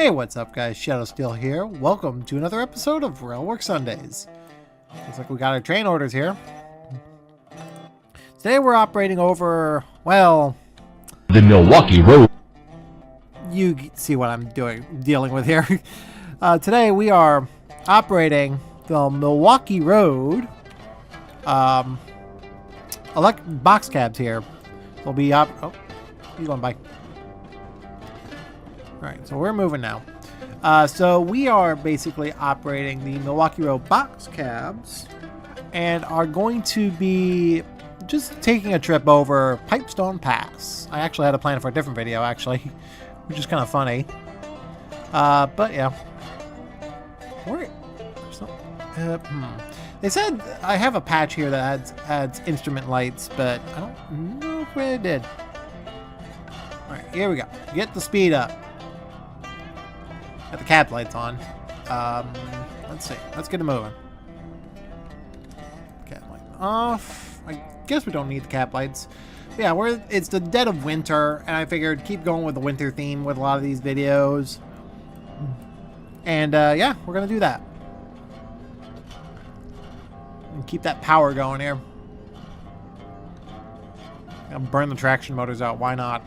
Hey, what's up guys, Shadow Steel here. Welcome to another episode of Railworks Sundays. Looks like we got our train orders here. Today we're operating over, well, the Milwaukee Road. You see what I'm dealing with here. Today we are operating the Milwaukee Road Boxcabs here. We'll be oh, he's going by. Alright, so we're moving now. So we are basically operating the Milwaukee Road Boxcabs and are going to be just taking a trip over Pipestone Pass. I actually had a plan for a different video, actually, which is kind of funny. But yeah. They said I have a patch here that adds instrument lights, but I don't know where it did. Alright, here we go. Get the speed up. Got the cab lights on. Let's see. Let's get it moving. Cab light off. I guess we don't need the cab lights. But yeah, it's the dead of winter, and I figured keep going with the winter theme with a lot of these videos. And yeah, we're gonna do that. And keep that power going here. Gonna burn the traction motors out. Why not?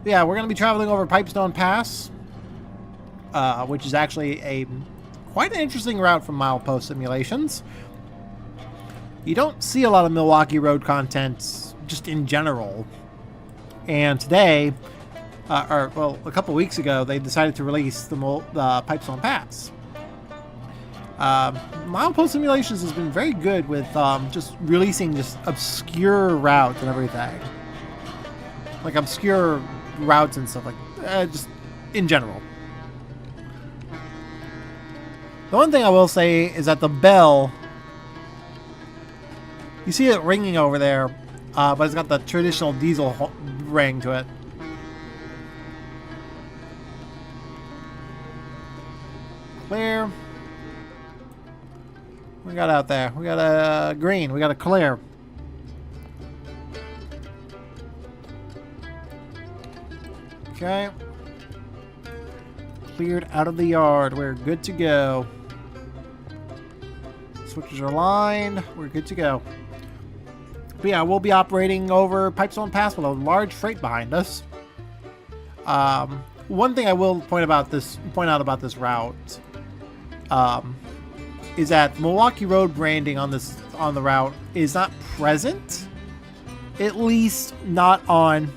Yeah, we're gonna be traveling over Pipestone Pass. Which is actually quite an interesting route from milepost simulations. You don't see a lot of Milwaukee Road content just in general. And today, well, a couple weeks ago, they decided to release the Pipestone Pass. Milepost simulations has been very good with just releasing just obscure routes and everything. Like obscure routes and stuff like just in general. The one thing I will say is that the bell, you see it ringing over there, but it's got the traditional diesel ring to it. Clear. We got out there. We got a green. We got a clear. Okay. Cleared out of the yard. We're good to go. Switches are lined. We're good to go. But yeah, we'll be operating over Pipestone Pass with a large freight behind us. One thing I will point out about this route is that Milwaukee Road branding on the route is not present, at least not on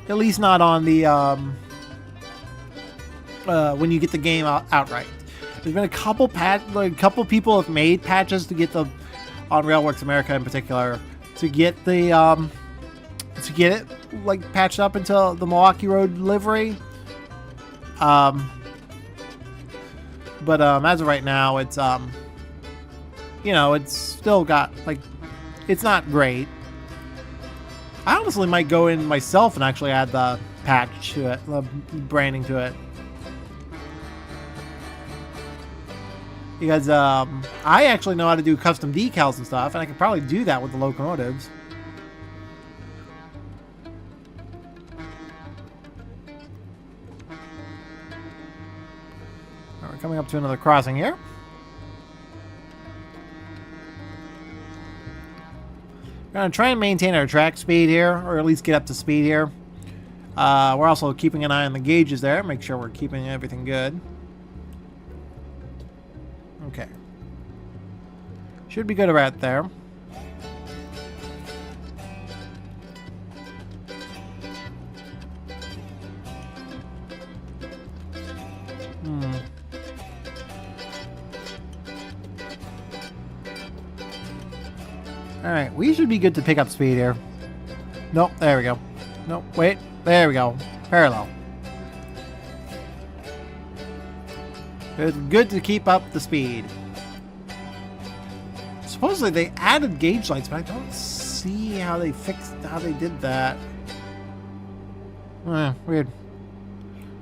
the when you get the game outright. There's been a couple people have made patches to get the on Railworks America in particular to get the to get it like patched up into the Milwaukee Road livery. But as of right now, it's you know, it's still got like it's not great. I honestly might go in myself and actually add the patch to it, the branding to it. Because I actually know how to do custom decals and stuff, and I could probably do that with the locomotives. All right, we're coming up to another crossing here. We're going to try and maintain our track speed here, or at least get up to speed here. We're also keeping an eye on the gauges there, make sure we're keeping everything good. Okay. Should be good right there. Alright, we should be good to pick up speed here. Nope, there we go. Nope, wait. There we go. Parallel. It's good to keep up the speed. Supposedly they added gauge lights, but I don't see how they did that. Weird.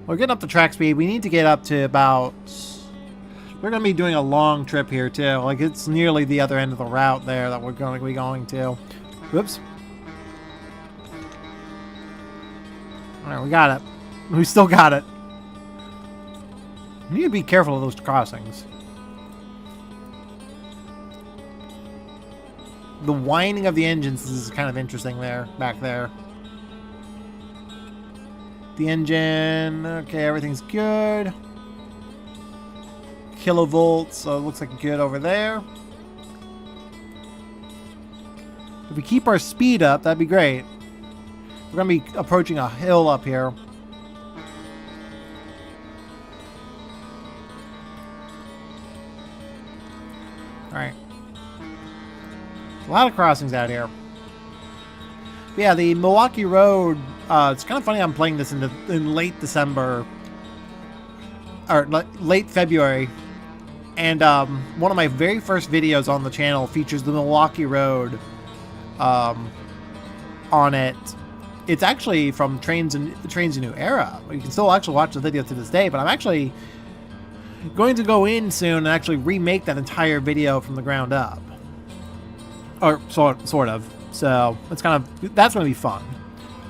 We're getting up to track speed. We need to get up to about... We're going to be doing a long trip here, too. Like, it's nearly the other end of the route there that we're going to be going to. Whoops. Alright, we got it. We still got it. We need to be careful of those crossings. The whining of the engines is kind of interesting there, back there. The engine, okay, everything's good. Kilovolts, so it looks like good over there. If we keep our speed up, that'd be great. We're going to be approaching a hill up here. Alright. A lot of crossings out here. But yeah, the Milwaukee Road, it's kind of funny I'm playing this in late December. Or late February. And one of my very first videos on the channel features the Milwaukee Road on it. It's actually from Trains a New Era. You can still actually watch the video to this day, but I'm actually going to go in soon and actually remake that entire video from the ground up. Or sort of. So it's that's going to be fun.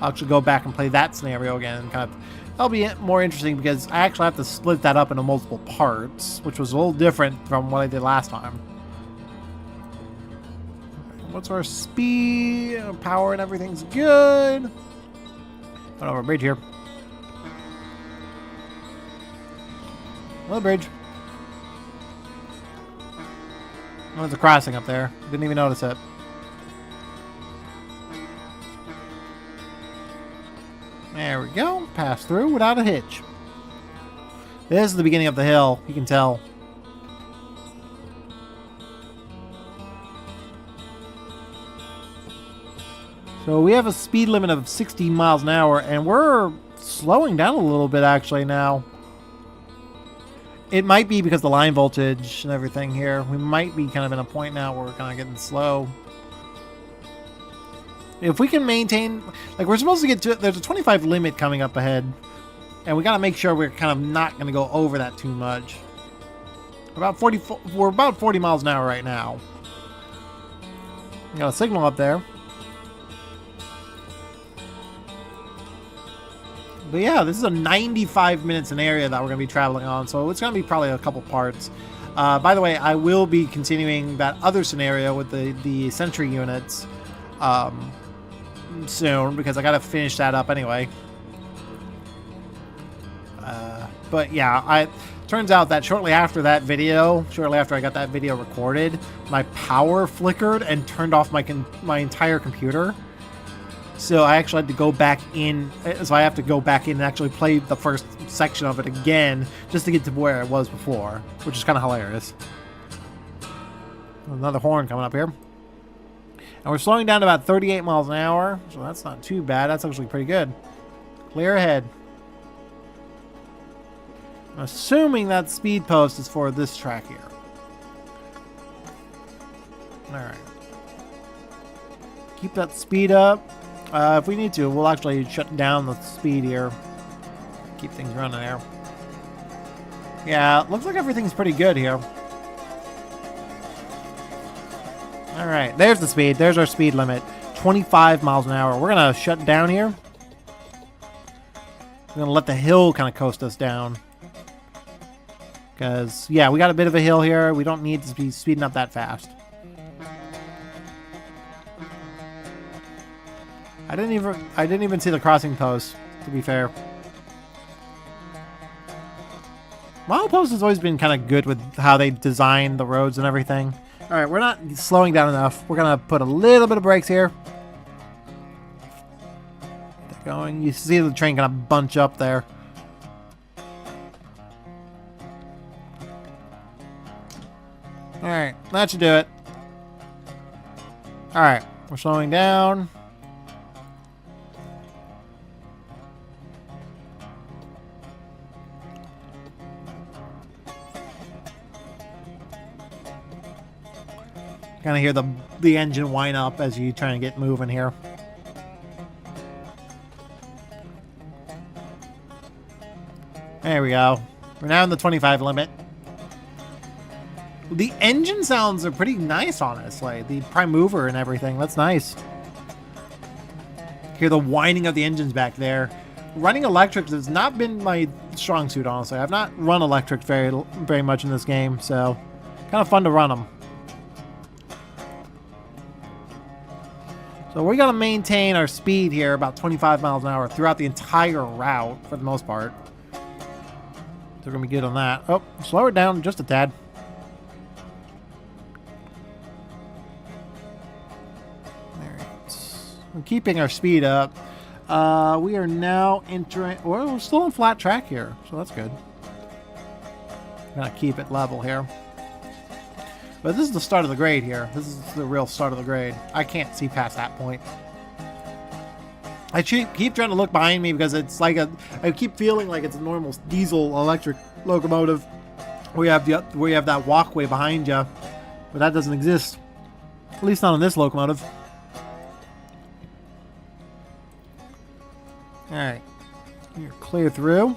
I'll actually go back and play that scenario again and that'll be more interesting because I actually have to split that up into multiple parts, which was a little different from what I did last time. What's our speed? Power and everything's good. Got over a bridge here. Another bridge. Oh, there's a crossing up there. Didn't even notice it. There we go. Pass through without a hitch. This is the beginning of the hill. You can tell. So we have a speed limit of 60 miles an hour, and we're slowing down a little bit actually now. It might be because the line voltage and everything here. We might be kind of in a point now where we're kind of getting slow. If we can maintain, like we're supposed to get to, there's a 25 limit coming up ahead, and we got to make sure we're kind of not going to go over that too much. We're about 40 miles an hour right now. We got a signal up there. But yeah, this is a 95 minute scenario that we're going to be traveling on, so it's going to be probably a couple parts. By the way, I will be continuing that other scenario with the sentry units soon, because I got to finish that up anyway. But yeah, turns out that shortly after I got that video recorded, my power flickered and turned off my entire computer. So I actually had to go back in. So I have to go back in and actually play the first section of it again just to get to where I was before, which is kind of hilarious. Another horn coming up here. And we're slowing down to about 38 miles an hour, so that's not too bad. That's actually pretty good. Clear ahead. I'm assuming that speed post is for this track here. Alright. Keep that speed up. If we need to, we'll actually shut down the speed here. Keep things running there. Yeah, looks like everything's pretty good here. Alright, there's the speed. There's our speed limit. 25 miles an hour. We're going to shut down here. We're going to let the hill kind of coast us down. Because, yeah, we got a bit of a hill here. We don't need to be speeding up that fast. I didn't even see the crossing post, to be fair. Milepost has always been kind of good with how they design the roads and everything. Alright, we're not slowing down enough. We're going to put a little bit of brakes here. Get that going. You see the train kind of bunch up there. Alright, that should do it. Alright, we're slowing down. Kind of hear the engine whine up as you try to get moving here. There we go. We're now in the 25 limit. The engine sounds are pretty nice, honestly. The prime mover and everything. That's nice. Hear the whining of the engines back there. running electric has not been my strong suit, honestly. I've not run electric very much in this game, so kind of fun to run them. So we're going to maintain our speed here about 25 miles an hour throughout the entire route for the most part. So we're going to be good on that. Oh, slow it down just a tad. We're keeping our speed up. We are now entering... Well, we're still on flat track here, so that's good. I'm going to keep it level here. But this is the start of the grade here. This is the real start of the grade. I can't see past that point. I keep trying to look behind me because it's like I keep feeling like it's a normal diesel electric locomotive. We have that walkway behind you, but that doesn't exist. At least not on this locomotive. Alright, you're clear through.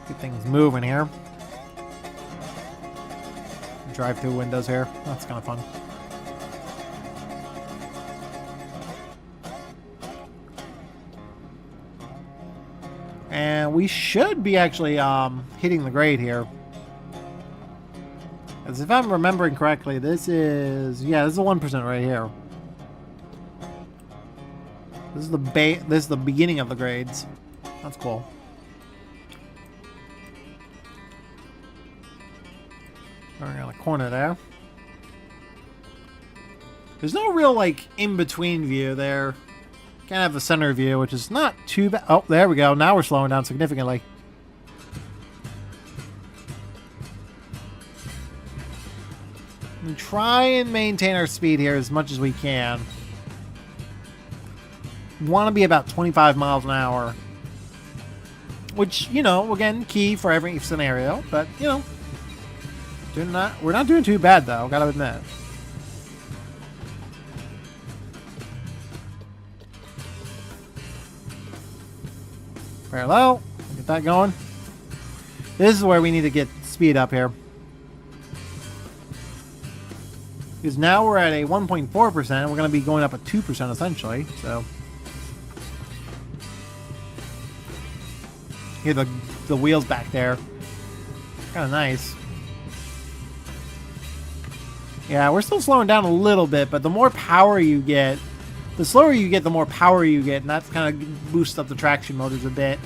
Get things moving here. Drive through windows here. That's kind of fun. And we should be actually hitting the grade here. As if I'm remembering correctly, this is... Yeah, this is a 1% right here. This is the beginning of the grades. That's cool. We're on the corner there. There's no real like in-between view there. Can't have the center view, which is not too bad. Oh, there we go. Now we're slowing down significantly. And try and maintain our speed here as much as we can. Want to be about 25 miles an hour, which, you know, again, key for every scenario, but, you know, we're not doing too bad, though, gotta admit. Parallel, get that going. This is where we need to get speed up here. Because now we're at a 1.4%, we're going to be going up at 2% essentially, so... Hear the wheels back there. Kind of nice. Yeah, we're still slowing down a little bit, but the more power you get, the slower you get, the more power you get, and that's kind of boosts up the traction motors a bit.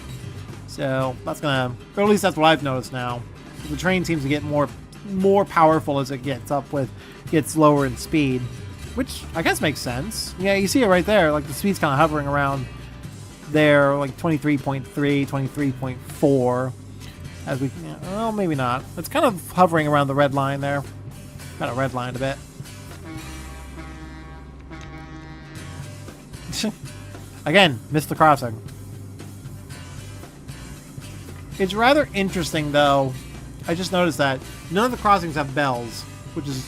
So that's gonna, or at least that's what I've noticed now. The train seems to get more powerful as it gets lower in speed, which I guess makes sense. Yeah, you see it right there. Like the speed's kind of hovering around there, like 23.3, 23.4. As we, well, maybe not. It's kind of hovering around the red line there. Kind of redlined a bit. Again, missed the crossing. It's rather interesting, though. I just noticed that none of the crossings have bells, which is,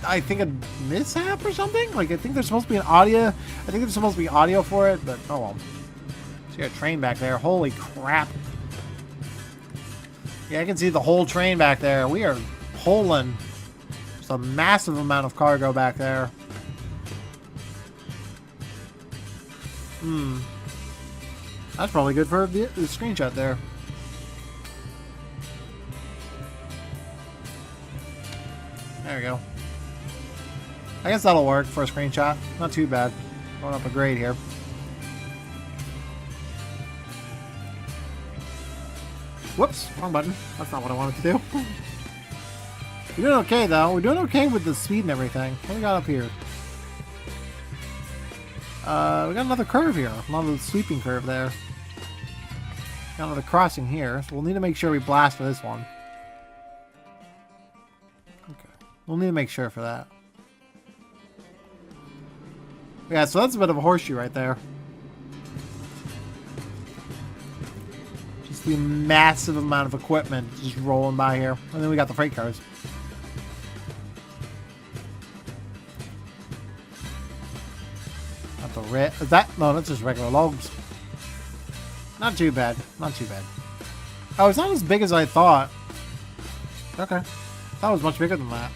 I think, a mishap or something. Like, I think there's supposed to be an audio. I think there's supposed to be audio for it, but oh well. See a train back there. Holy crap! Yeah, I can see the whole train back there. We are pulling just a massive amount of cargo back there. That's probably good for the screenshot there. There we go. I guess that'll work for a screenshot. Not too bad. Going up a grade here. Whoops, wrong button. That's not what I wanted to do. We're doing okay, though. We're doing okay with the speed and everything. What do we got up here? We got another curve here. Another sweeping curve there. Got another crossing here. So we'll need to make sure we blast for this one. Okay. We'll need to make sure for that. Yeah, so that's a bit of a horseshoe right there. Just the massive amount of equipment just rolling by here. And then we got the freight cars. Not the red. Is that? No, that's just regular logs. Not too bad. Not too bad. Oh, it's not as big as I thought. Okay. That was much bigger than that.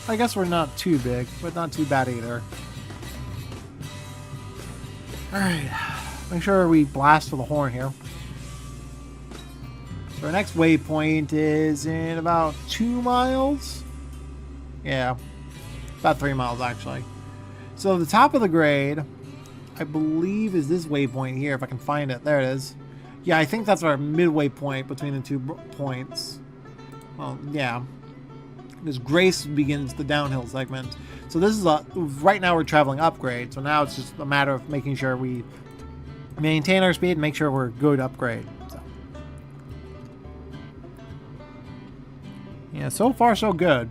I guess we're not too big, but not too bad either. Alright. Make sure we blast for the horn here. So our next waypoint is in about 2 miles. Yeah. About 3 miles, actually. So the top of the grade, I believe, is this waypoint here, if I can find it. There it is. Yeah, I think that's our midway point between the 2 points. Well, yeah. Because Grace begins the downhill segment. So this is right now we're traveling upgrade. So now it's just a matter of making sure we maintain our speed and make sure we're good upgrade. So. Yeah, so far so good.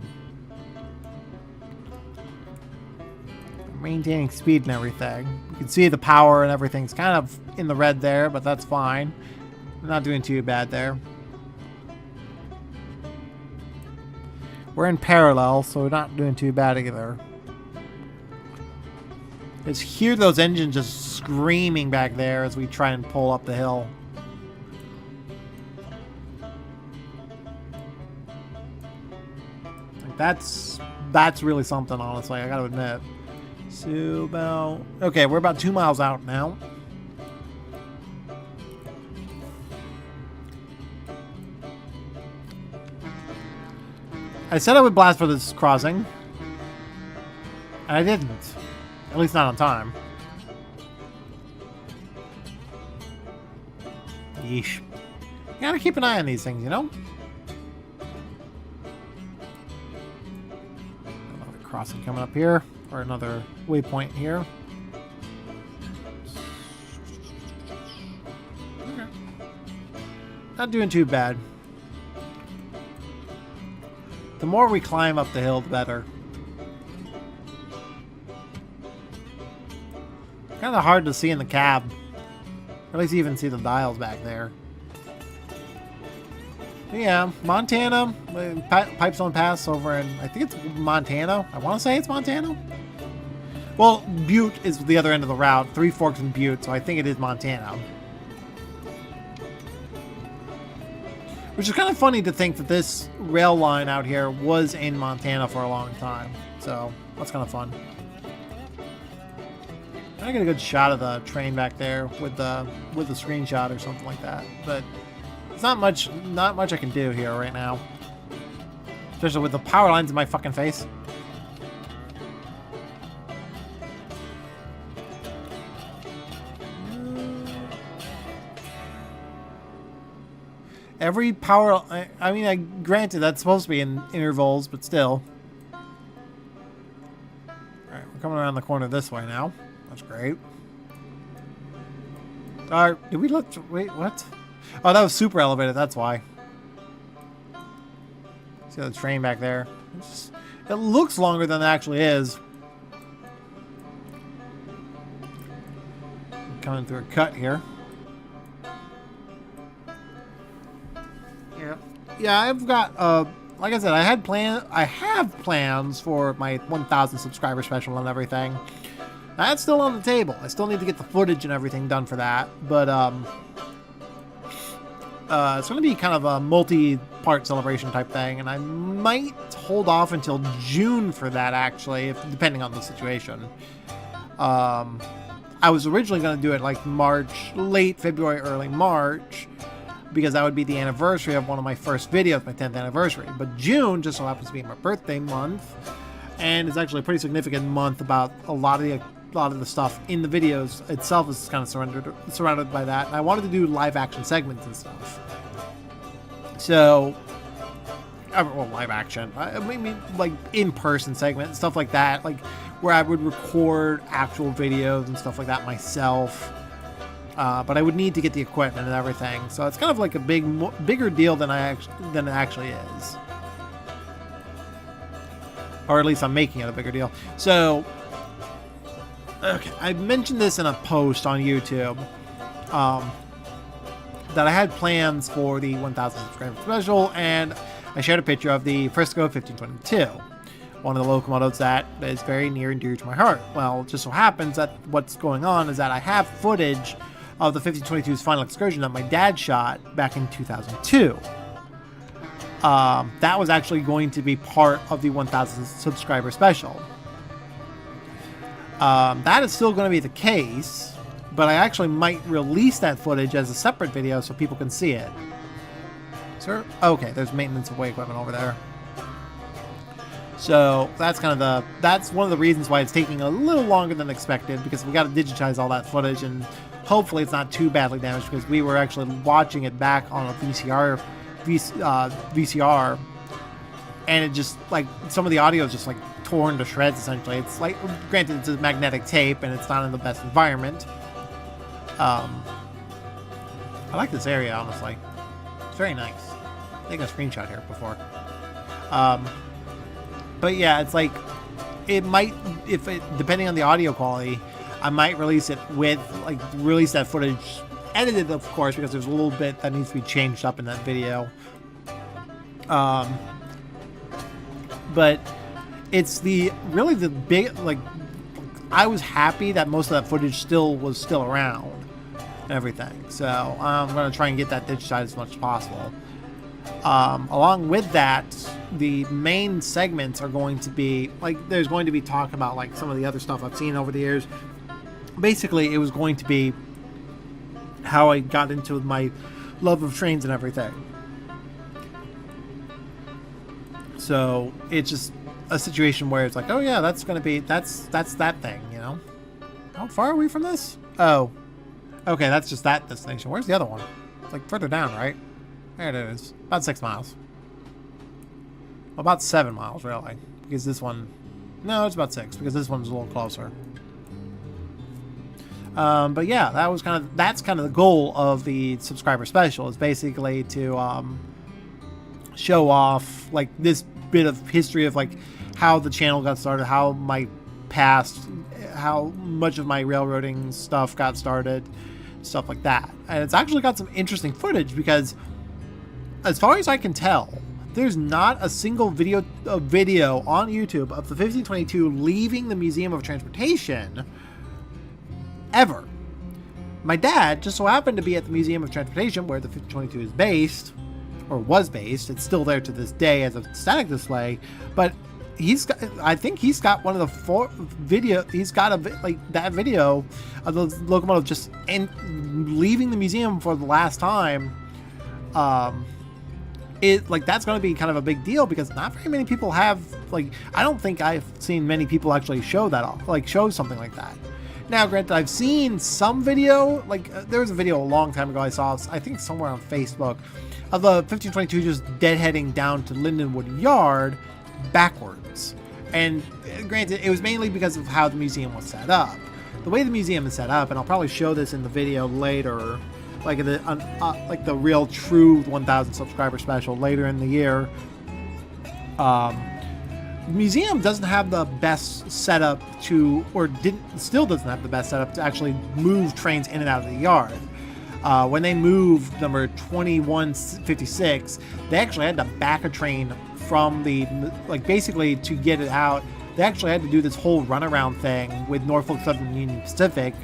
Maintaining speed and everything. You can see the power and everything's kind of in the red there, but that's fine. We're not doing too bad there. We're in parallel, so we're not doing too bad either. Just hear those engines just screaming back there as we try and pull up the hill. Like that's really something, honestly, I gotta admit. So about... Okay, we're about 2 miles out now. I said I would blast for this crossing. And I didn't. At least not on time. Yeesh. You gotta keep an eye on these things, you know? Another crossing coming up here. Or another waypoint here. Okay. Not doing too bad. The more we climb up the hill, the better. Kind of hard to see in the cab. Or at least even see the dials back there. But yeah, Montana, Pipestone Pass over in, I think it's Montana. I want to say it's Montana. Well, Butte is the other end of the route. Three Forks and Butte, so I think it is Montana. Which is kind of funny to think that this rail line out here was in Montana for a long time. So, that's kind of fun. I get a good shot of the train back there with the screenshot or something like that. But it's not much I can do here right now. Especially with the power lines in my fucking face. Every power... I mean, granted, that's supposed to be in intervals, but still. Alright, we're coming around the corner this way now. That's great. Did we look... Wait, what? Oh, that was super elevated, that's why. See the train back there? It looks longer than it actually is. Coming through a cut here. Yeah, I've got, like I said, I have plans for my 1,000 subscriber special and everything. That's still on the table. I still need to get the footage and everything done for that, but, it's going to be kind of a multi-part celebration type thing, and I might hold off until June for that, actually, depending on the situation. I was originally going to do it like March, late February, early March, because that would be the anniversary of one of my first videos, my 10th anniversary. But June just so happens to be my birthday month, and it's actually a pretty significant month about a lot of the stuff in the videos itself is kind of surrounded by that. And I wanted to do live action segments and stuff. So, well, live action. I mean, like in-person segments, stuff like that, like where I would record actual videos and stuff like that myself. But I would need to get the equipment and everything, so it's kind of like a bigger deal than it actually is, or at least I'm making it a bigger deal. So, okay, I mentioned this in a post on YouTube that I had plans for the 1,000 subscriber special, and I shared a picture of the Frisco 1522, one of the locomotives that is very near and dear to my heart. Well, it just so happens that what's going on is that I have footage of the 1522's final excursion that my dad shot back in 2002. That was actually going to be part of the 1,000 subscriber special. That is still going to be the case, but I actually might release that footage as a separate video so people can see it. Sir? Okay, there's maintenance of way equipment over there. So that's kind of that's one of the reasons why it's taking a little longer than expected, because we got to digitize all that footage, and hopefully it's not too badly damaged, because we were actually watching it back on a VCR, and it just, like, some of the audio is just like torn to shreds essentially. It's like, granted, it's a magnetic tape and it's not in the best environment. I like this area, honestly. It's very nice. I think a screenshot here before. But yeah, it's like, it might, depending on the audio quality, I might release it with, like, release that footage edited, of course, because there's a little bit that needs to be changed up in that video. But it's really the big, like, I was happy that most of that footage was still around and everything. So I'm going to try and get that digitized as much as possible. Along with that, the main segments are going to be, like, there's going to be talk about, like, some of the other stuff I've seen over the years. Basically, it was going to be how I got into my love of trains and everything. So it's just a situation where it's like, oh yeah, that's going to be, that's that thing, you know? How far are we from this? Oh, okay, that's just that destination. Where's the other one? It's like further down, right? There it is. About 6 miles. Well, about 7 miles, really. Because this one... No, it's about 6, because this one's a little closer. But yeah, that's kind of the goal of the subscriber special, is basically to show off, like, this bit of history of, like, how the channel got started, how my past, how much of my railroading stuff got started, stuff like that. And it's actually got some interesting footage, because as far as I can tell, there's not a single video on YouTube of the 1522 leaving the Museum of Transportation ever. My dad just so happened to be at the Museum of Transportation, where the 1522 is based, or was based. It's still there to this day as a static display, but I think he's got one of the he's got that video of the locomotive just leaving the museum for the last time. That's going to be kind of a big deal, because not very many people have, like, I don't think I've seen many people actually show that off, like, show something like that. Now, granted, I've seen some video, like, there was a video a long time ago I saw, I think somewhere on Facebook, of the 1522 just deadheading down to Lindenwood Yard backwards. And granted, it was mainly because of how the museum was set up. The way the museum is set up, and I'll probably show this in the video later, like the real true 1,000 subscriber special later in the year. The museum doesn't have the best setup still doesn't have the best setup to actually move trains in and out of the yard. When they moved number 2156, they actually had to back a train from basically to get it out. They actually had to do this whole runaround thing with Norfolk Southern Union Pacific,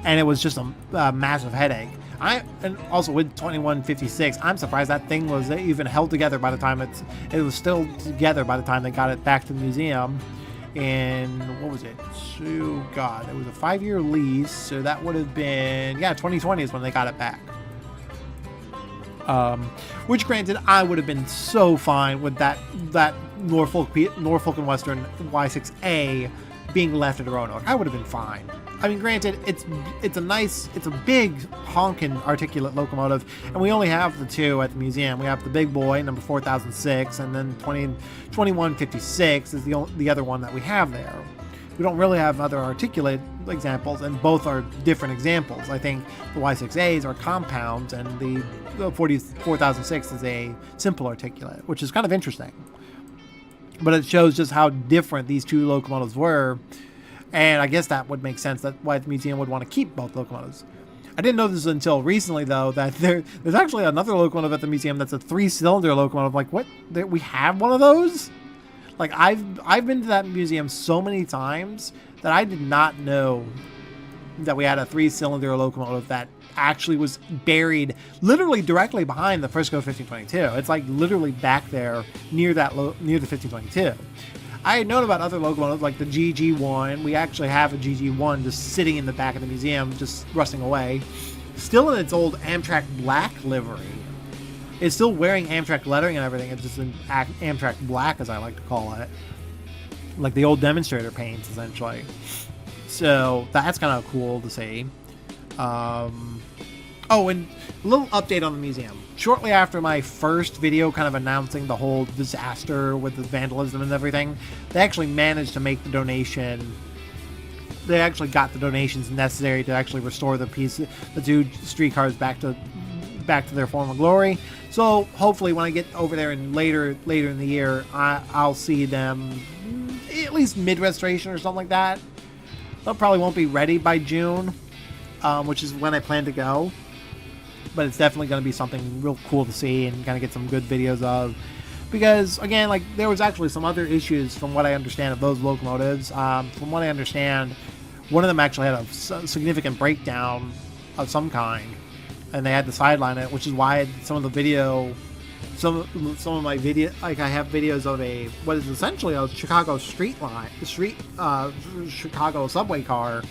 and it was just a massive headache. And also with 2156, I'm surprised that thing was even held together by the time it was still together by the time they got it back to the museum. And what was it? Oh God, it was a 5-year lease, so that would have been 2020 is when they got it back. Which, granted, I would have been so fine with that Norfolk and Western Y6A being left at Roanoke. I would have been fine. I mean, granted, it's a big honking articulate locomotive, and we only have the two at the museum. We have the big boy, number 4006, and then 2156 is the other one that we have there. We don't really have other articulate examples, and both are different examples. I think the Y6As are compounds, and the 4006 is a simple articulate, which is kind of interesting. But it shows just how different these two locomotives were. And I guess that would make sense, why the museum would want to keep both locomotives. I didn't know this until recently, though, that there's actually another locomotive at the museum that's a 3-cylinder locomotive. Like, what? We have one of those? Like, I've been to that museum so many times that I did not know that we had a 3-cylinder locomotive that actually was buried literally directly behind the Frisco 1522. It's like literally back there near the 1522. I had known about other locomotives like the GG1. We actually have a GG1 just sitting in the back of the museum, just rusting away. Still in its old Amtrak black livery. It's still wearing Amtrak lettering and everything. It's just in Amtrak black, as I like to call it. Like the old demonstrator paints, essentially. So that's kind of cool to see. Oh, and a little update on the museum. Shortly after my first video kind of announcing the whole disaster with the vandalism and everything, they actually managed to make the donation. They actually got the donations necessary to actually restore the two streetcars back to their former glory. So hopefully when I get over there and later in the year, I'll see them at least mid-restoration or something like that. They probably won't be ready by June, which is when I plan to go. But it's definitely going to be something real cool to see and kind of get some good videos of. Because, again, like, there was actually some other issues from what I understand of those locomotives. From what I understand, one of them actually had a significant breakdown of some kind. And they had to sideline it, which is why some of the video... Some of my video, like I have videos of what is essentially a Chicago Chicago subway car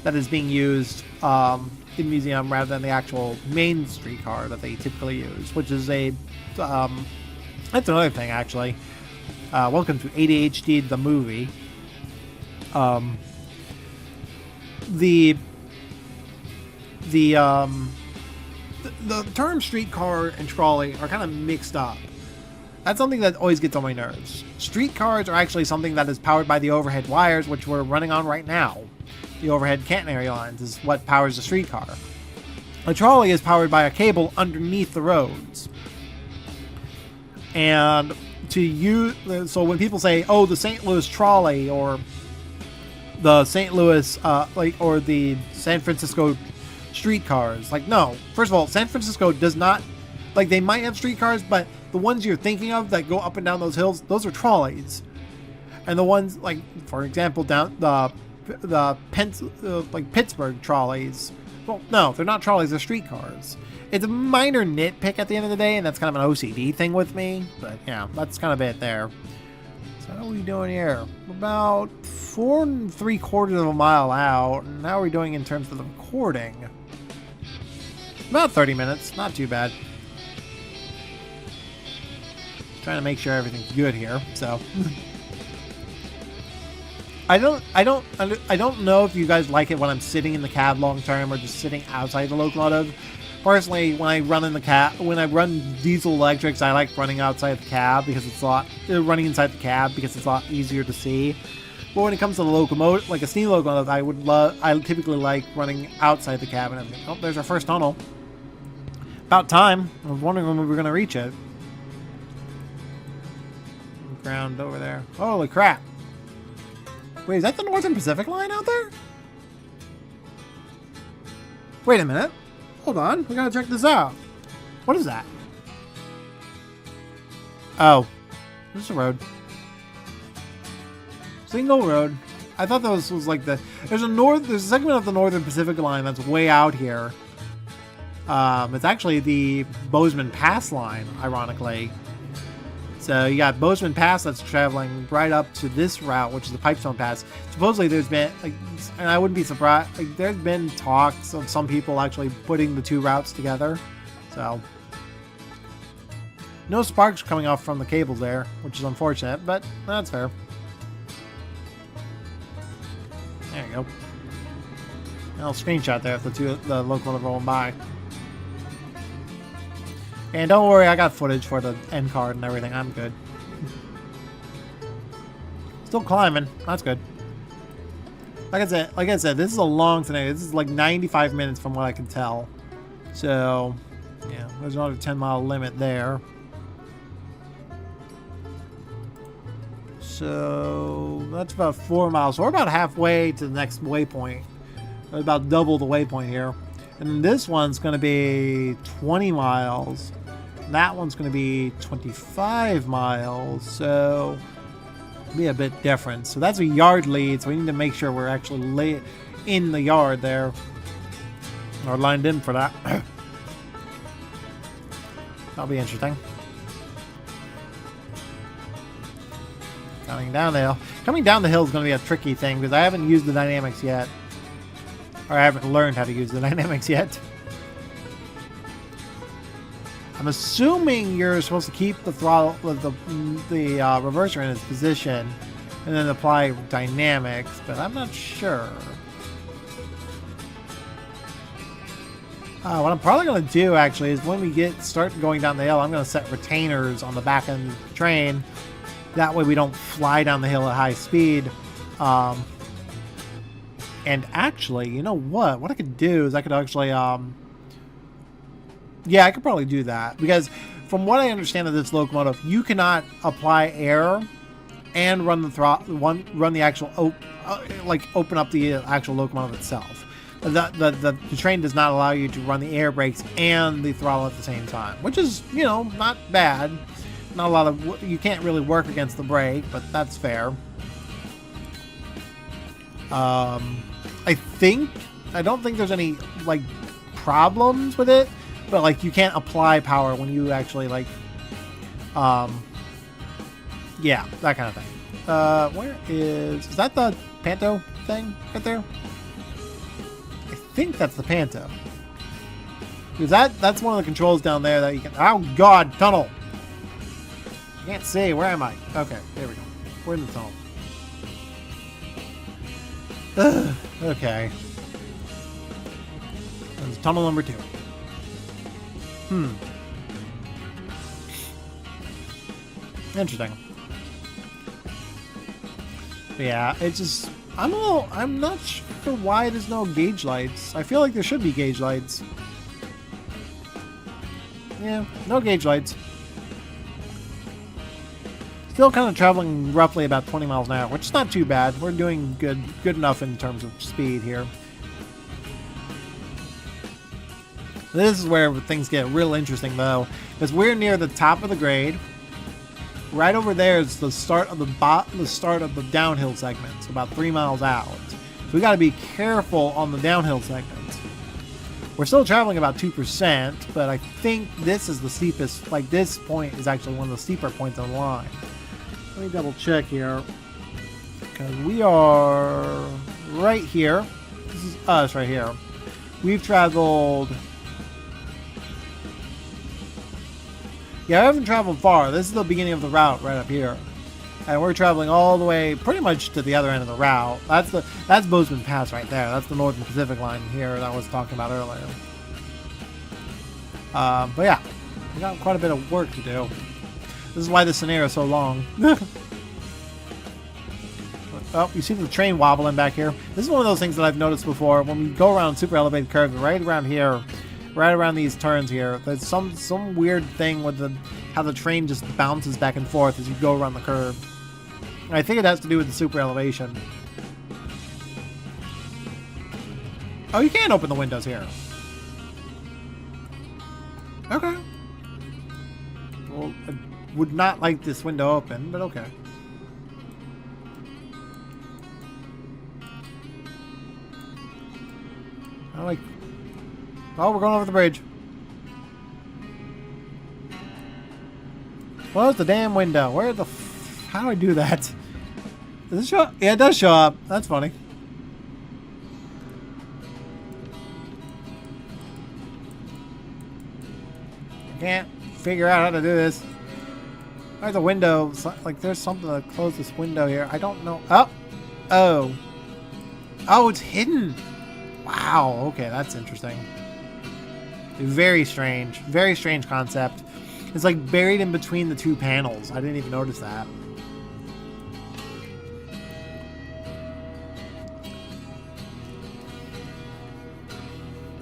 that is being used in the museum rather than the actual main streetcar that they typically use, which is that's another thing actually. Welcome to ADHD the movie. The term streetcar and trolley are kind of mixed up. That's something that always gets on my nerves. Streetcars are actually something that is powered by the overhead wires, which we're running on right now. The overhead catenary lines is what powers the streetcar. A trolley is powered by a cable underneath the roads. And so when people say, "Oh, the St. Louis trolley," or the St. Louis, or the San Francisco streetcars, like, no. First of all, San Francisco does not, like, they might have streetcars, but the ones you're thinking of that go up and down those hills, those are trolleys. And the ones, like, for example, down like Pittsburgh trolleys, well, no, they're not trolleys, they're streetcars. It's a minor nitpick at the end of the day, and that's kind of an OCD thing with me, but yeah, that's kind of it there. So how are we doing here? We're about 4 3/4 of a mile out, and how are we doing in terms of the recording? About 30 minutes, not too bad. Trying to make sure everything's good here, so. I don't know if you guys like it when I'm sitting in the cab long term or just sitting outside the locomotive. Personally, when I run diesel electrics, I like running outside the cab because it's running inside the cab because it's a lot easier to see. But when it comes to the locomotive, like a steam locomotive, I typically like running outside the cab and everything. Oh, there's our first tunnel. About time. I was wondering when we were going to reach it. Ground over there. Holy crap. Wait, is that the Northern Pacific line out there? Wait a minute. Hold on. We gotta check this out. What is that? Oh. This is a road. Single road. I thought that was like there's a segment of the Northern Pacific line that's way out here. It's actually the Bozeman Pass line, ironically. So you got Bozeman Pass that's traveling right up to this route, which is the Pipestone Pass. Supposedly there's been, and I wouldn't be surprised, there's been talks of some people actually putting the two routes together. So no sparks coming off from the cables there, which is unfortunate, but that's fair. There you go. I'll screenshot there if the locomotive rolling by. And don't worry, I got footage for the end card and everything. I'm good. Still climbing. That's good. Like I said, this is a long today. This is like 95 minutes from what I can tell. So, yeah, there's another 10-mile limit there. So, that's about 4 miles. So we're about halfway to the next waypoint. About double the waypoint here. And this one's going to be 20 miles. That one's going to be 25 miles, so it'll be a bit different. So that's a yard lead, so we need to make sure we're actually in the yard there, or lined in for that. That'll be interesting. Coming down the hill. Coming down the hill is going to be a tricky thing because I haven't used the dynamics yet. Or I haven't learned how to use the dynamics yet. I'm assuming you're supposed to keep the throttle, the reverser in its position, and then apply dynamics, but I'm not sure. What I'm probably going to do, actually, is when we start going down the hill, I'm going to set retainers on the back end of the train. That way we don't fly down the hill at high speed. And actually, you know what? What I could do is I could actually... yeah, I could probably do that. Because from what I understand of this locomotive, you cannot apply air and run the actual... open up the actual locomotive itself. The train does not allow you to run the air brakes and the throttle at the same time, which is, you know, not bad. Not a lot of... You can't really work against the brake, but that's fair. I don't think there's any, like, problems with it, but, like, you can't apply power when you actually, like... yeah, that kind of thing. Where is... Is that the Panto thing right there? I think that's the Panto. Because that's one of the controls down there that you can... Oh, God! Tunnel! I can't see. Where am I? Okay, there we go. We're in the tunnel. Okay. That's tunnel number 2. Interesting. Yeah, it's just... I'm not sure why there's no gauge lights. I feel like there should be gauge lights. Yeah, no gauge lights. Still kind of traveling roughly about 20 miles an hour, which is not too bad. We're doing good enough in terms of speed here. This is where things get real interesting, though, because we're near the top of the grade. Right over there is the start of the downhill segments, about 3 miles out. So we got to be careful on the downhill segments. We're still traveling about 2%, but I think this is the steepest. Like, this point is actually one of the steeper points on the line. Let me double check here, because we are right here. This is us right here. We've traveled... Yeah, I haven't traveled far. This is the beginning of the route right up here. And we're traveling all the way pretty much to the other end of the route. That's Bozeman Pass right there. That's the Northern Pacific line here that I was talking about earlier. But yeah, we got quite a bit of work to do. This is why this scenario is so long. Oh, you see the train wobbling back here? This is one of those things that I've noticed before. When we go around super elevated curves, right around here, right around these turns here, there's some weird thing with how the train just bounces back and forth as you go around the curve. And I think it has to do with the super elevation. Oh, you can open the windows here. Okay. Well, I would not like this window open, but okay. I like... Oh, we're going over the bridge. Close the damn window. Where the how do I do that? Does it show up? Yeah, it does show up. That's funny. I can't figure out how to do this. There's a window. Like, there's something to close this window here. I don't know. Oh. Oh. Oh, it's hidden. Wow. Okay, that's interesting. Very strange concept. It's like buried in between the two panels. I didn't even notice that.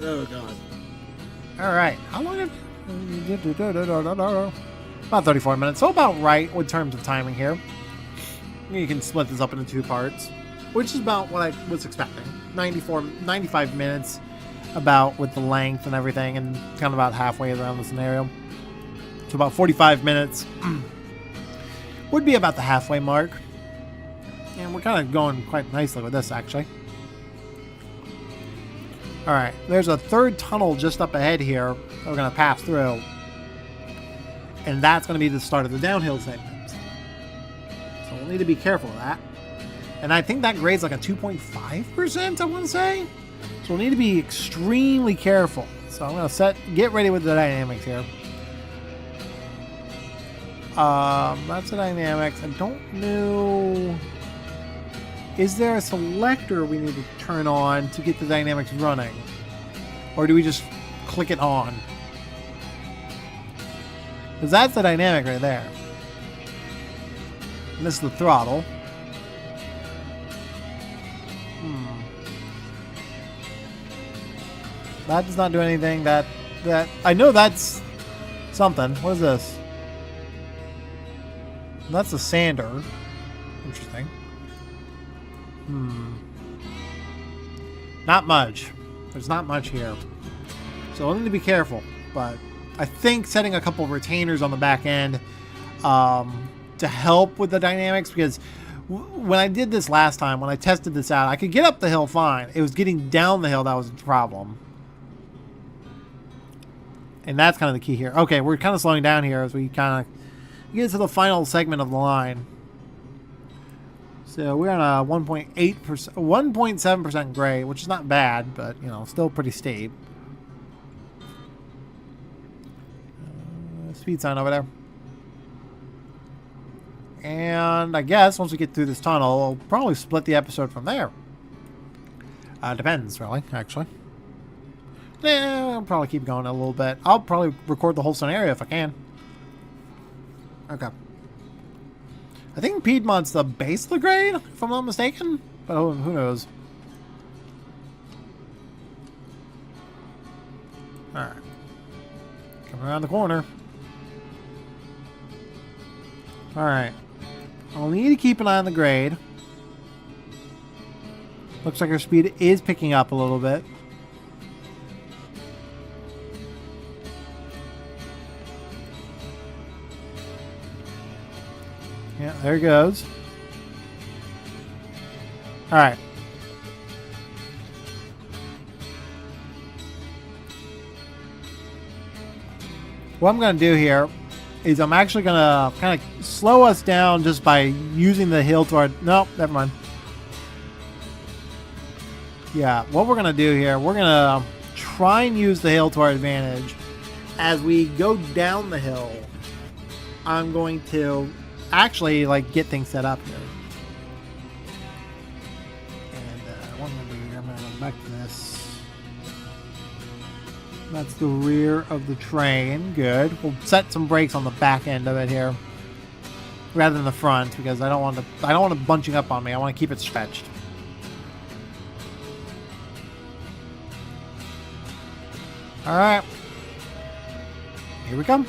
Oh god. Alright, how long have... About 34 minutes, so about right with terms of timing here. You can split this up into 2 parts, which is about what I was expecting. 95 minutes about with the length and everything, and kind of about halfway around the scenario. So about 45 minutes would be about the halfway mark. And we're kind of going quite nicely with this, actually. Alright, there's a third tunnel just up ahead here that we're going to pass through. And that's going to be the start of the downhill segment. So we'll need to be careful of that. And I think that grade's like a 2.5%, I want to say. So we'll need to be extremely careful. So I'm going to get ready with the dynamics here. That's the dynamics. I don't know. Is there a selector we need to turn on to get the dynamics running? Or do we just click it on? Because that's the dynamic right there. And this is the throttle. That does not do anything. That I know that's something. What is this? That's a sander. Interesting. Not much. There's not much here. So we'll need to be careful. But I think setting a couple of retainers on the back end to help with the dynamics, because when I did this last time, when I tested this out, I could get up the hill fine. It was getting down the hill that was the problem. And that's kind of the key here. Okay, we're kind of slowing down here as we kind of get to the final segment of the line. So we're on a 1.7% grade, which is not bad, but, you know, still pretty steep. Speed sign over there. And I guess once we get through this tunnel, we'll probably split the episode from there. Depends, really, actually. I'll probably keep going a little bit. I'll probably record the whole scenario if I can. Okay. I think Piedmont's the base of the grade, if I'm not mistaken. But who knows? Alright. Coming around the corner. Alright. I'll need to keep an eye on the grade. Looks like our speed is picking up a little bit. Yeah, there it goes. Alright. What I'm going to do here is I'm actually going to kind of slow us down just by using the hill to our... Nope, never mind. Yeah, what we're going to do here, we're going to try and use the hill to our advantage. As we go down the hill, I'm going to actually like get things set up here. And what I'm going to do here, I'm going to go back to this. That's the rear of the train. Good. We'll set some brakes on the back end of it here, rather than the front, because I don't want it bunching up on me. I want to keep it stretched. All right. Here we come.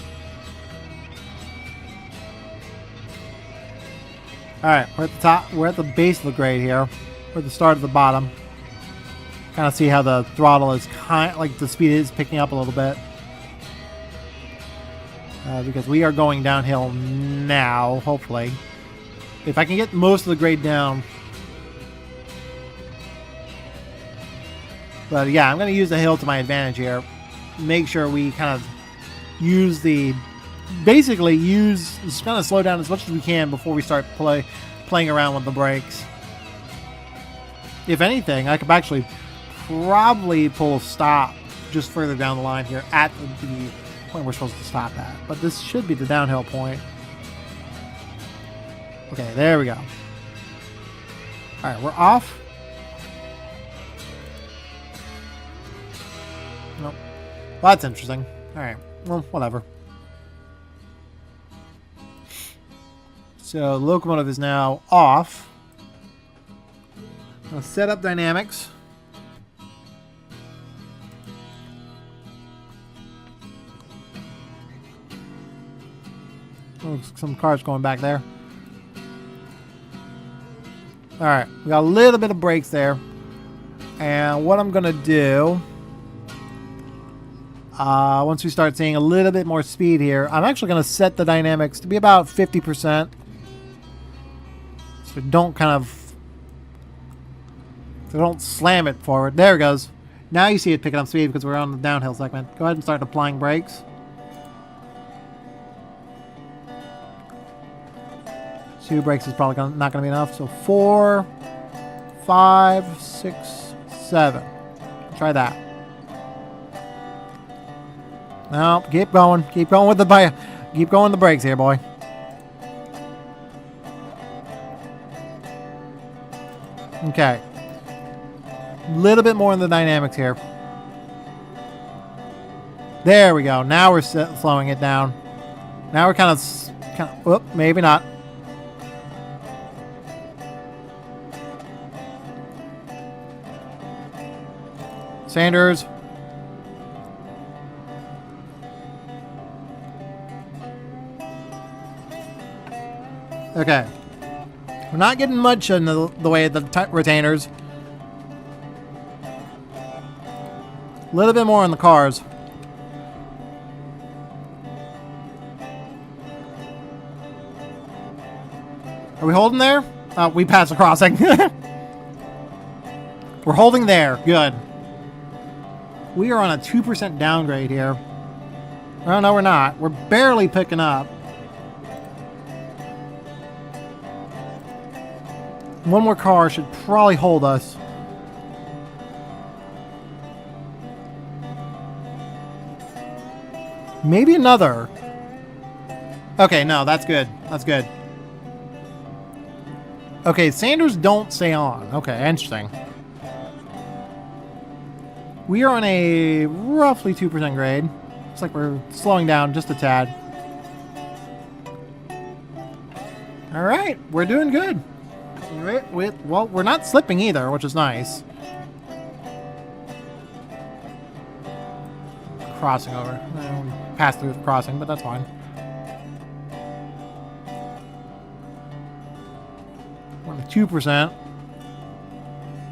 All right, we're at the top. We're at the base of the grade here. We're at the start of the bottom. Kind of see how the throttle is like the speed is picking up a little bit. Because we are going downhill now, hopefully. If I can get most of the grade down. But yeah, I'm going to use the hill to my advantage here. Make sure we kind of use the... Basically, just kind of slow down as much as we can before we start playing around with the brakes. If anything, I could actually probably pull a stop just further down the line here at the point we're supposed to stop at. But this should be the downhill point. Okay, there we go. Alright, we're off. Nope. Well, that's interesting. Alright, well, whatever. So the locomotive is now off. I'll set up dynamics. Oh, some cars going back there. Alright, we got a little bit of brakes there. And what I'm going to do, once we start seeing a little bit more speed here, I'm actually going to set the dynamics to be about 50%. So don't slam it forward. There it goes. Now you see it picking up speed because we're on the downhill segment. Go ahead and start applying brakes. 2 brakes is probably not going to be enough. So 4, 5, 6, 7. Try that. No, keep going. Keep going with the brakes here, boy. Okay. A little bit more in the dynamics here. There we go. Now we're slowing it down. Now we're kind of whoop, maybe not. Sanders. Okay. We're not getting much in the way of the retainers. A little bit more on the cars. Are we holding there? We passed the crossing. We're holding there. Good. We are on a 2% downgrade here. Oh, no, we're not. We're barely picking up. One more car should probably hold us. Maybe another. Okay, no, that's good. That's good. Okay, Sanders don't stay on. Okay, interesting. We are on a roughly 2% grade. Looks like we're slowing down just a tad. All right, we're doing good. Well, we're not slipping either, which is nice. Crossing over. Passed through the crossing, but that's fine. We're on 2%.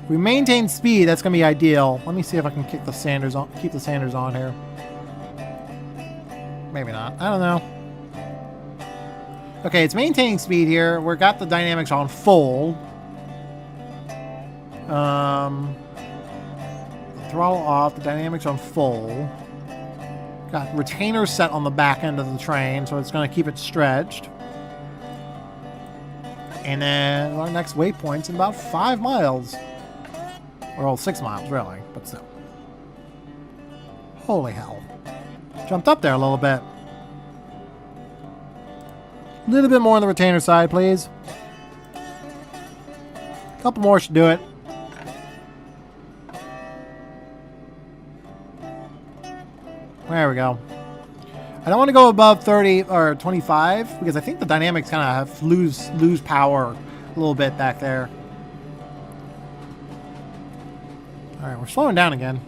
If we maintain speed, that's going to be ideal. Let me see if I can keep the Sanders on here. Maybe not. I don't know. Okay, it's maintaining speed here. We've got the dynamics on full. The throttle off. The dynamics on full. Got retainers set on the back end of the train, so it's going to keep it stretched. And then our next waypoint's in about 5 miles. Or well, 6 miles, really, but still. Holy hell. Jumped up there a little bit. A little bit more on the retainer side, please. A couple more should do it. There we go. I don't want to go above 30 or 25 because I think the dynamics kind of lose power a little bit back there. All right, we're slowing down again.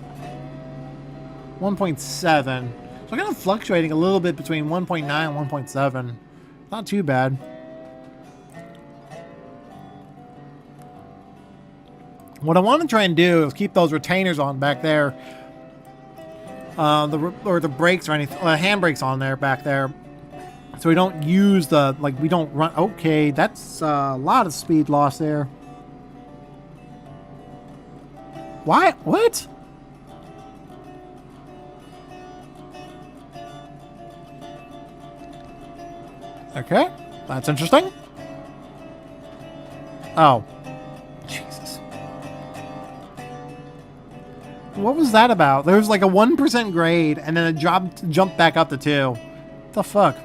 1.7. So we're kind of fluctuating a little bit between 1.9 and 1.7. Not too bad. What I want to try and do is keep those retainers on back there. The brakes or anything, handbrakes on there back there. So we don't use we don't run. Okay, that's a lot of speed loss there. Why? What? Okay, that's interesting. Oh, Jesus. What was that about? There was like a 1% grade, and then it jumped back up to 2. What the fuck?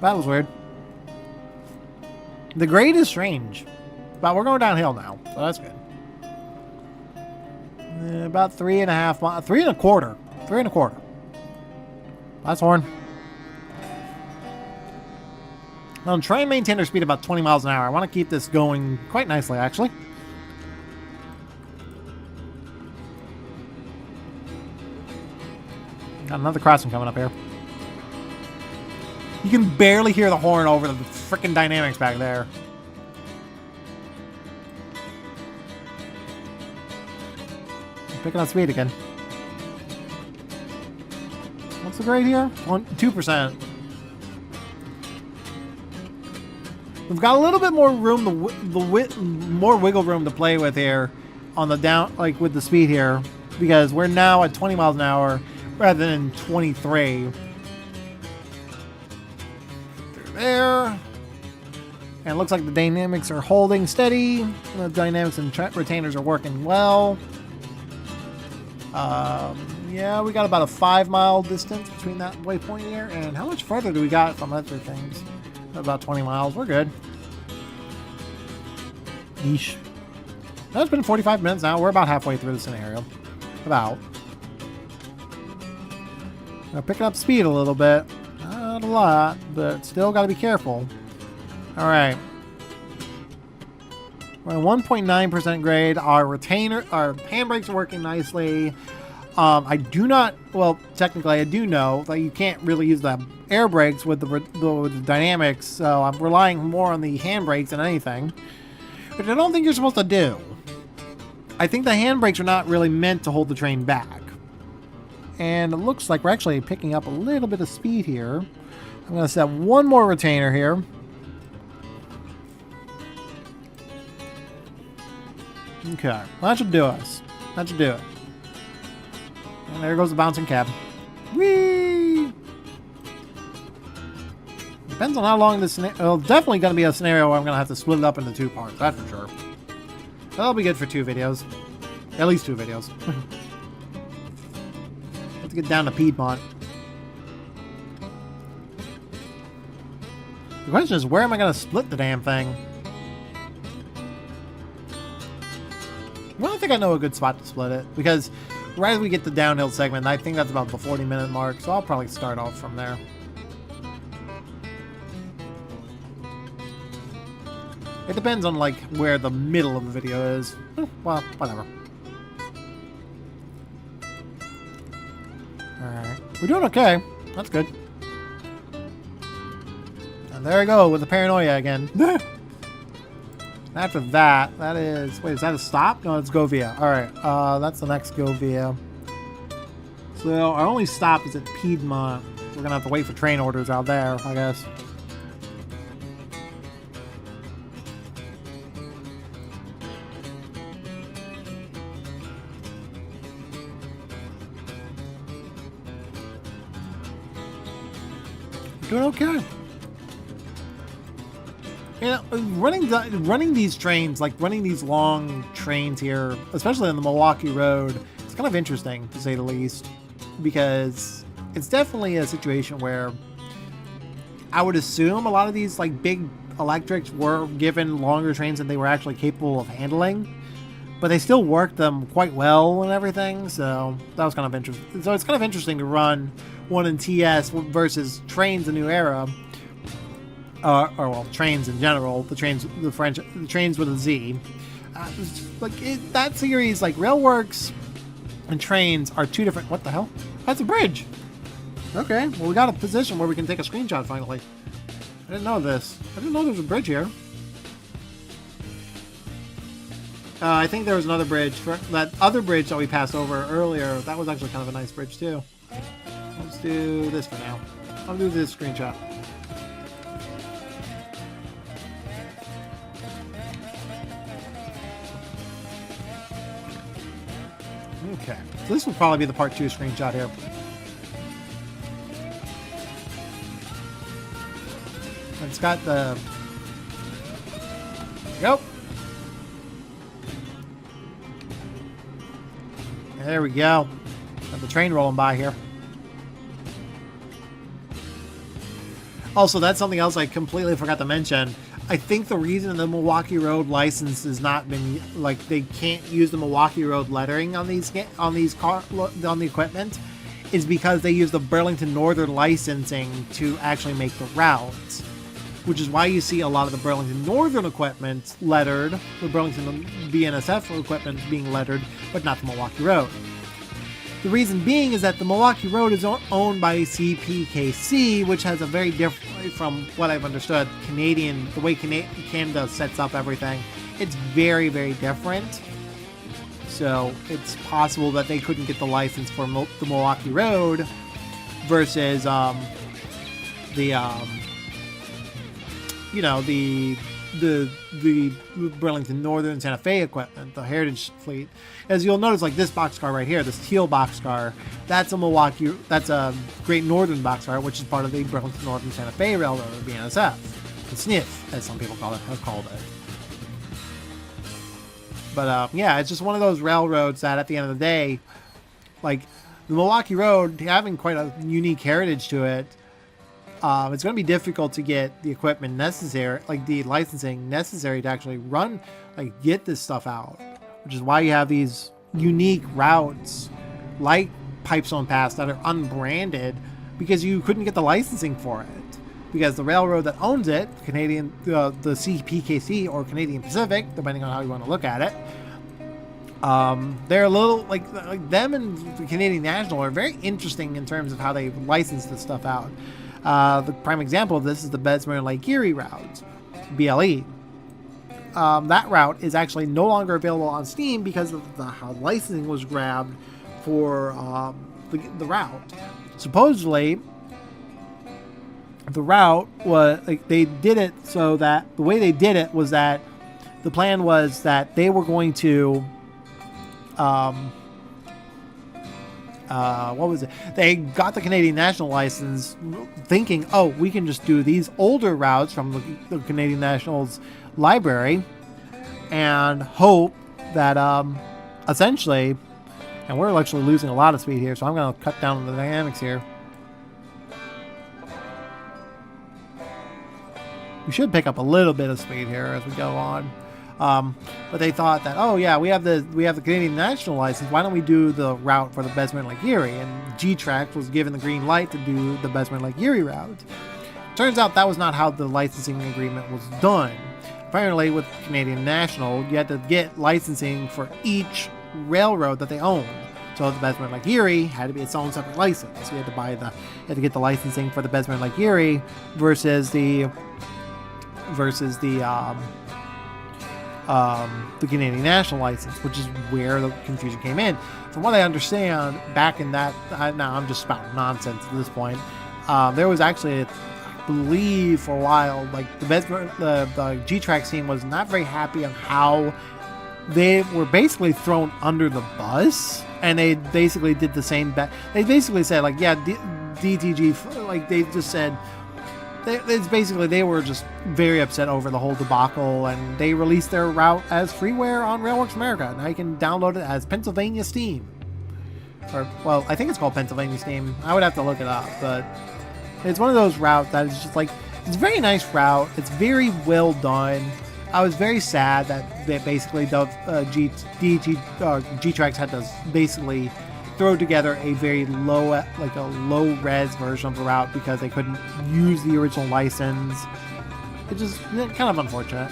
That was weird. The grade is strange, but we're going downhill now, so that's good. About 3.5 miles, 3.25. 3.25. That's horn. I'll try and maintain our speed about 20 miles an hour. I want to keep this going quite nicely, actually. Got another crossing coming up here. You can barely hear the horn over the freaking dynamics back there. Picking up speed again. What's the grade here? 2%. We've got a little bit more room, more wiggle room to play with here on the down, like with the speed here, because we're now at 20 miles an hour rather than 23. Through there. And it looks like the dynamics are holding steady. The dynamics and retainers are working well. Yeah, we got about a 5-mile distance between that waypoint here. And how much further do we got from other things? About 20 miles. We're good. Yeesh. That's been 45 minutes now. We're about halfway through the scenario. About. Picking up speed a little bit. Not a lot, but still got to be careful. All right. We're at 1.9% grade. Our handbrakes are working nicely. I do not, well, technically I do know that you can't really use the air brakes with the dynamics, so I'm relying more on the handbrakes than anything, which I don't think you're supposed to do. I think the handbrakes are not really meant to hold the train back. And it looks like we're actually picking up a little bit of speed here. I'm going to set one more retainer here. Okay, well, that should do us. That should do it. And there goes the bouncing cab. Whee! Depends on how long this scenario... Well, definitely going to be a scenario where I'm going to have to split it up into 2 parts. That's for sure. That'll be good for 2 videos. At least 2 videos. Let's get down to Piedmont. The question is, where am I going to split the damn thing? Well, I think I know a good spot to split it. Because right as we get the downhill segment, I think that's about the 40-minute mark. So I'll probably start off from there. It depends on, like, where the middle of the video is. Well, whatever. Alright. We're doing okay. That's good. And there we go with the paranoia again. After that, that is... Wait, is that a stop? No, it's go via. Alright, that's the next go via. So, our only stop is at Piedmont. We're gonna have to wait for train orders out there, I guess. Doing okay. You know, running these trains, like running these long trains here, especially on the Milwaukee Road, it's kind of interesting, to say the least, because it's definitely a situation where I would assume a lot of these, like, big electrics were given longer trains than they were actually capable of handling, but they still worked them quite well and everything, so that was kind of interesting. So it's kind of interesting to run one in TS versus trains, a new era, or well, trains in general. The trains with a Z. That series, like Railworks and trains, are 2 different. What the hell? That's a bridge. Okay, well, we got a position where we can take a screenshot finally. I didn't know this. I didn't know there was a bridge here. I think there was another bridge. That other bridge that we passed over earlier, that was actually kind of a nice bridge too. Let's do this for now. I'll do this screenshot. Okay, so this will probably be the part 2 screenshot here. It's got the... Yep. There we go. Got the train rolling by here. Also, that's something else I completely forgot to mention. I think the reason the Milwaukee Road license has not been, like, they can't use the Milwaukee Road lettering on the equipment is because they use the Burlington Northern licensing to actually make the routes, which is why you see a lot of the Burlington Northern equipment lettered, the Burlington BNSF equipment being lettered, but not the Milwaukee Road. The reason being is that the Milwaukee Road is owned by CPKC, which has a very different, from what I've understood, the way Canada sets up everything, it's very, very different. So it's possible that they couldn't get the license for the Milwaukee Road versus the Burlington Northern Santa Fe equipment, the Heritage fleet. As you'll notice, like this boxcar right here, this teal boxcar, that's a Great Northern boxcar, which is part of the Burlington Northern Santa Fe Railroad, or BNSF. The sniff, as some people have called it. But yeah, it's just one of those railroads that at the end of the day, like the Milwaukee Road, having quite a unique heritage to it, it's going to be difficult to get the equipment necessary, like the licensing necessary to actually run, like get this stuff out. Which is why you have these unique routes like Pipestone Pass that are unbranded because you couldn't get the licensing for it. Because the railroad that owns it, Canadian, the CPKC or Canadian Pacific, depending on how you want to look at it, they're a little like them and the Canadian National are very interesting in terms of how they license this stuff out. The prime example of this is the Bessemer and Lake Erie route, BLE. That route is actually no longer available on Steam because of how licensing was grabbed for the route. Supposedly, the route was like they did it so that the way they did it was that the plan was that they were going to what was it? They got the Canadian National license thinking, oh, we can just do these older routes from the Canadian National's library and hope that essentially, and we're actually losing a lot of speed here, so I'm going to cut down the dynamics here. We should pick up a little bit of speed here as we go on. But they thought that, oh yeah, we have the Canadian National license. Why don't we do the route for the Bessemer and Lake Erie? And G-Trax was given the green light to do the Bessemer and Lake Erie route. Turns out that was not how the licensing agreement was done. Apparently, with Canadian National, you had to get licensing for each railroad that they owned. So the Bessemer and Lake Erie had to be its own separate license. You had to get the licensing for the Bessemer and Lake Erie versus the Canadian National license, which is where the confusion came in. From what I understand, back in that, now I'm just spouting nonsense at this point. There was actually, I believe, for a while, like the G-Trax team was not very happy on how they were basically thrown under the bus, and they basically did the same. They basically said, like, yeah, DTG, like they just said. It's basically they were just very upset over the whole debacle, and they released their route as freeware on Railworks America. Now you can download it as Pennsylvania Steam, or well, I think it's called Pennsylvania Steam. I would have to look it up, but it's one of those routes that is just like it's a very nice route. It's very well done. I was very sad that basically the G-Trax had to basically throw together a very low res version of the route because they couldn't use the original license. It's just kind of unfortunate.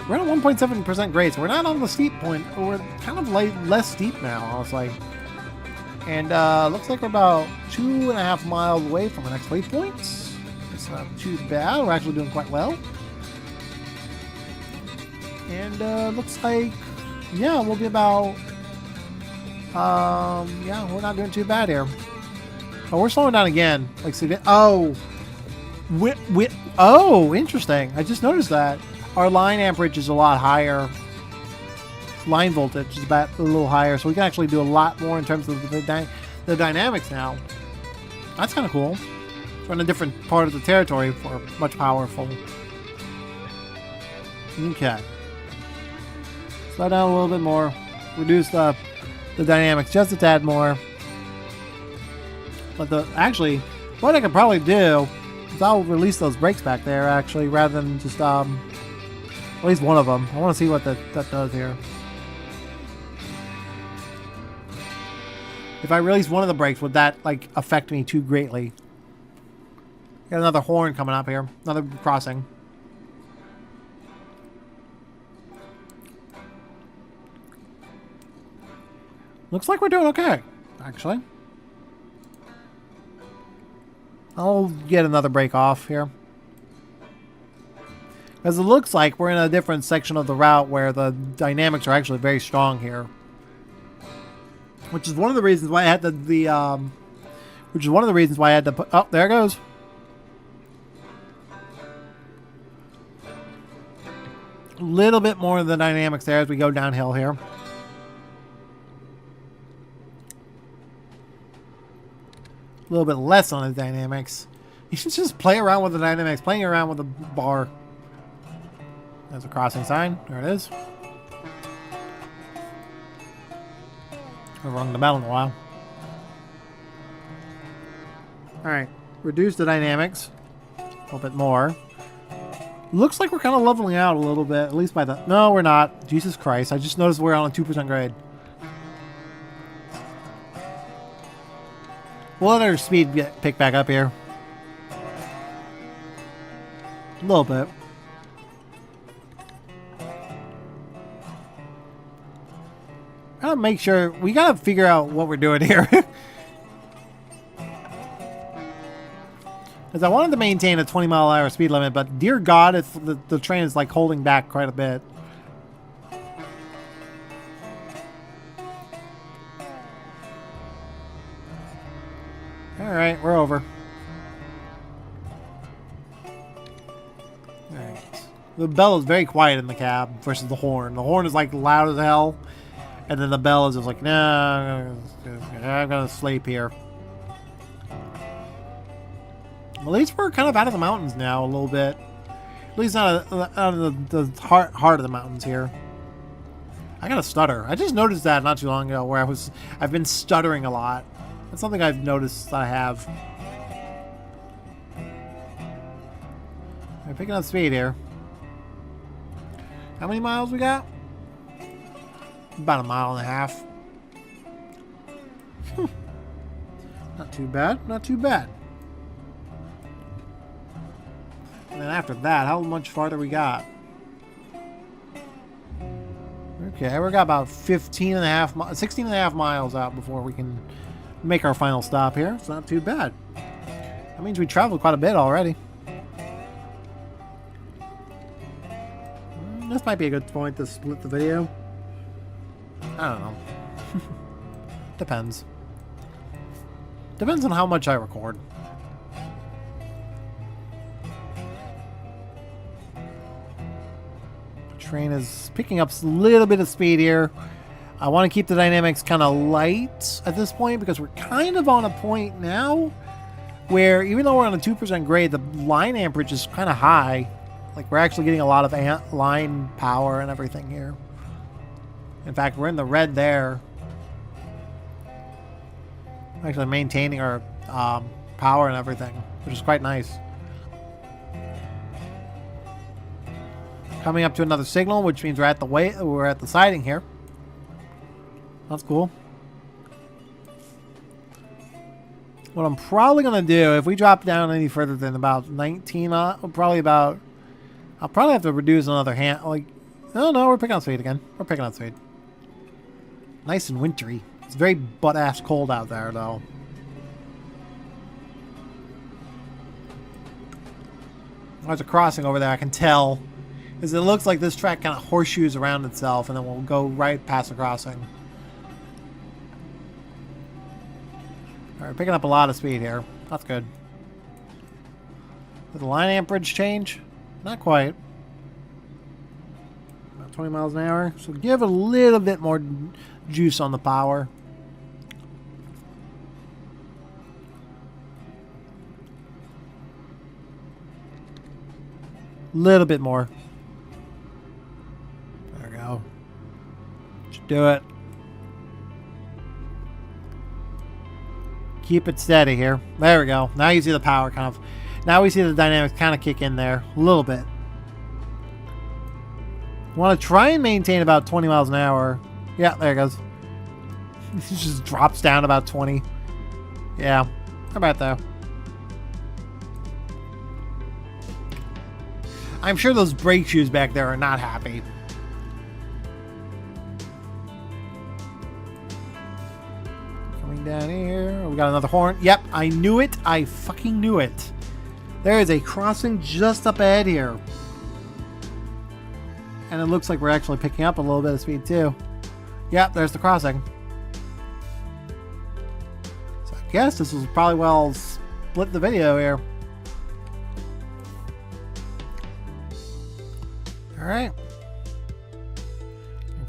We're at a 1.7% grade, so we're not on the steep point. We're kind of less steep now, honestly. And looks like we're about 2.5 miles away from our next waypoint. It's not too bad. We're actually doing quite well. And looks like, yeah, we'll be about... yeah, we're not doing too bad here. Oh, we're slowing down again. Like, oh, oh, interesting. I just noticed that our line amperage is a lot higher. Line voltage is about a little higher, so we can actually do a lot more in terms of the dynamics now. That's kind of cool. We're in a different part of the territory for much powerful. Okay. Slow down a little bit more. Reduce the dynamics just a tad more. But actually, what I could probably do is I'll release those brakes back there, actually, rather than just, at least one of them. I want to see what that does here. If I release one of the brakes, would that, like, affect me too greatly? Got another horn coming up here. Another crossing. Looks like we're doing okay, actually. I'll get another break off here. Because it looks like we're in a different section of the route where the dynamics are actually very strong here. Which is one of the reasons why I had which is one of the reasons why I had to put... Oh, there it goes. A little bit more of the dynamics there as we go downhill here. A little bit less on the dynamics. You should just play around with the dynamics, playing around with the bar. There's a crossing sign. There it is. I've rung the bell in a while. Alright. Reduce the dynamics a little bit more. Looks like we're kind of leveling out a little bit, at least by the... No, we're not. Jesus Christ. I just noticed we're on a 2% grade. We'll let our speed pick back up here. A little bit. Gotta make sure... We gotta figure out what we're doing here. Because I wanted to maintain a 20-mile-an-hour speed limit, but dear God, if the train is like holding back quite a bit. Alright, we're over. Alright. The bell is very quiet in the cab versus the horn. The horn is like loud as hell. And then the bell is just like, nah, I'm gonna sleep here. At least we're kind of out of the mountains now a little bit. At least not out of the heart of the mountains here. I got a stutter. I just noticed that not too long ago where I've been stuttering a lot. That's something I've noticed that I have. We're picking up speed here. How many miles we got? About 1.5 miles. Not too bad. Not too bad. And then after that, how much farther we got? Okay, we got about 16 and a half miles out before we can make our final stop here. It's not too bad. That means we traveled quite a bit already. This might be a good point to split the video. I don't know. Depends. Depends on how much I record. Train is picking up a little bit of speed here. I want to keep the dynamics kind of light at this point because we're kind of on a point now where even though we're on a 2% grade, the line amperage is kind of high. Like we're actually getting a lot of line power and everything here. In fact, we're in the red there. Actually maintaining our power and everything, which is quite nice. Coming up to another signal, which means we're at the siding here. That's cool. What I'm probably gonna do, if we drop down any further than about 19, I'll probably have to reduce another hand. Like, oh no, we're picking up speed again. We're picking up speed. Nice and wintry. It's very butt-ass cold out there, though. There's a crossing over there, I can tell. Because it looks like this track kind of horseshoes around itself, and then we'll go right past the crossing. Alright, picking up a lot of speed here. That's good. Did the line amperage change? Not quite. About 20 miles an hour. So give a little bit more juice on the power. Little bit more. There we go. Should do it. Keep it steady here. There we go. Now you see the power kind of... Now we see the dynamics kind of kick in there. A little bit. Want to try and maintain about 20 miles an hour. Yeah, there it goes. It just drops down about 20. Yeah. How about that? I'm sure those brake shoes back there are not happy. Coming down here. We got another horn. Yep, I knew it. I fucking knew it. There is a crossing just up ahead here. And it looks like we're actually picking up a little bit of speed too. Yep, there's the crossing. So I guess this was probably well split the video here. Alright.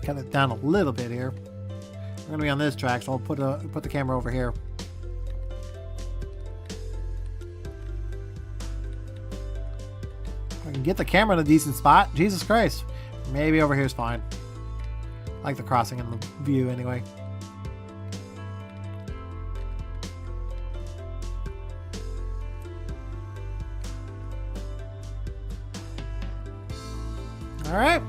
Cut it down a little bit here. We're going to be on this track, so I'll put the camera over here. I can get the camera in a decent spot. Jesus Christ. Maybe over here is fine. I like the crossing and the view anyway. All right.